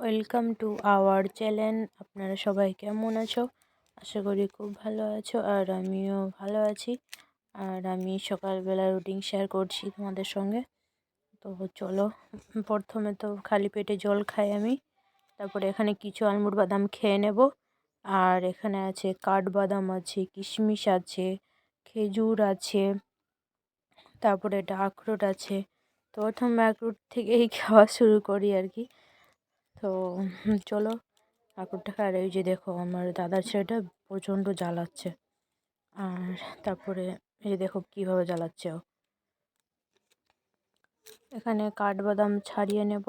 Welcome to our channel. আপনারা সবাই কেমন আছো? আশা করি খুব ভালো আছো, আর আমিও ভালো আছি। আর আমি সকালবেলা রুটিন শেয়ার করছি তোমাদের সঙ্গে। তো চলো, প্রথমে তো খালি পেটে জল খাই আমি। তারপরে এখানে কিছু আলমন্ড বাদাম খেয়ে নেব। আর এখানে আছে কাঠবাদাম আছে, কিশমিশ আছে, খেজুর আছে, তারপরে এটা আখরোট আছে। তো প্রথম আখরোট থেকেই খাওয়া শুরু করি আর কি। তো চলো ঠাকুরটা খাই। আর এই যে দেখো, আমার দাদার ছেলেটা প্রচণ্ড জ্বালাচ্ছে। আর তারপরে এই যে দেখো কীভাবে জ্বালাচ্ছে ও। এখানে কাঠবাদাম ছাড়িয়ে নেব।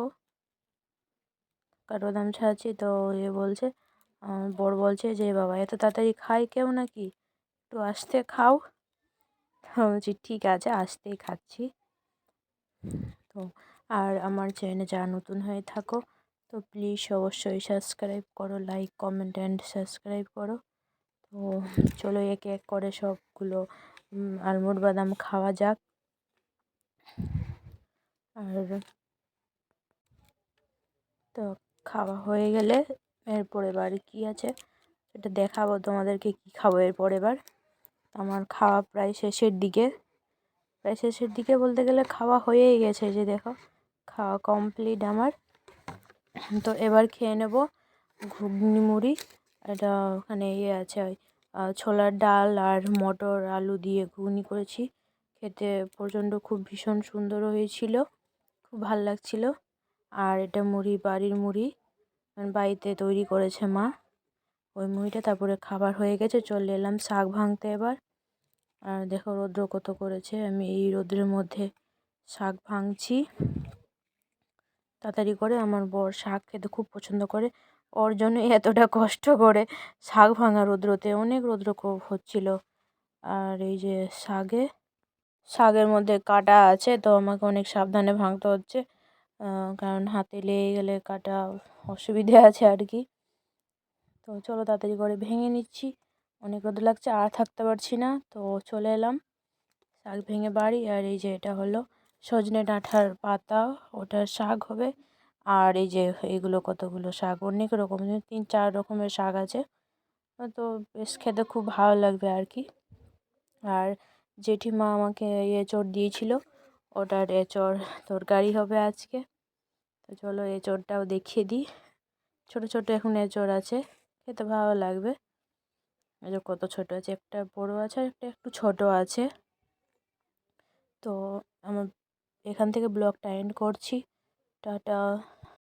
কাঠবাদাম ছাড়াচ্ছি তো বলছে, বড় বলছে যে বাবা এত তাড়াতাড়ি খাই কেউ নাকি, একটু আস্তে খাও। বলছি ঠিক আছে, আস্তেই খাচ্ছি। তো আর আমার চ্যানেলে যারা নতুন হয়ে থাকো তো প্লিজ অবশ্যই সাবস্ক্রাইব করো, লাইক কমেন্ট অ্যান্ড সাবস্ক্রাইব করো। তো চলো এক এক করে সবগুলো আলমন্ড বাদাম খাওয়া যাক। আর তো খাওয়া হয়ে গেলে এরপর এবার কী আছে সেটা দেখাবো তোমাদেরকে, কী খাবো এরপর। এবার আমার খাওয়া প্রায় শেষের দিকে বলতে গেলে খাওয়া হয়েই গেছে, যে দেখো খাওয়া কমপ্লিট আমার। তো এবার খেয়ে নেব ঘুগনি মুড়ি। এটা ওখানে আছে ওই ছোলার ডাল আর মটর আলু দিয়ে ঘুগনি করেছি। খেতে প্রচণ্ড খুব ভীষণ সুন্দর হয়েছিল, খুব ভাল লাগছিল। আর এটা মুড়ি, বাড়ির মুড়ি, বাড়িতে তৈরি করেছে মা ওই মুড়িটা। তারপরে খাবার হয়ে গেছে, চলে এলাম শাক ভাঙতে এবার। আর দেখো রৌদ্র কত করেছে, আমি এই রৌদ্রের মধ্যে শাক ভাঙছি তাড়াতাড়ি করে। আমার বর শাক খেতে খুব পছন্দ করে, ওর জন্য এতটা কষ্ট করে শাক ভাঙা রৌদ্রতে, অনেক রৌদ্র হচ্ছিল। আর এই যে শাকের মধ্যে কাঁটা আছে, তো আমাকে অনেক সাবধানে ভাঙতে হচ্ছে, কারণ হাতে লেগে গেলে কাটা অসুবিধে আছে আর কি। তো চলো তাড়াতাড়ি করে ভেঙে নিচ্ছি, অনেক রোদ লাগছে, আর থাকতে পারছি না। তো চলে এলাম শাক ভেঙে বাড়ি। আর এই যে এটা হলো সজনে ডাঁটার পাতা, ওটার শাক হবে। আর এই যে এইগুলো কতগুলো শাক, অনেক রকম 3-4 রকমের শাক আছে। তো বেশ খেতে খুব ভালো লাগবে আর কি। আর জেঠিমা আমাকে এঁচড় দিয়েছিল, ওটার এঁচড় তরকারি হবে আজকে। তো চলো এঁচড়টাও দেখিয়ে দিই। ছোট ছোট এখন এঁচড় আছে, খেতে ভালো লাগবে। এই যে কত ছোট আছে, একটা বড় আছে আর একটা একটু ছোট আছে। তো আমার এখান থেকে ব্লগটা এন্ড করছি। টাটা।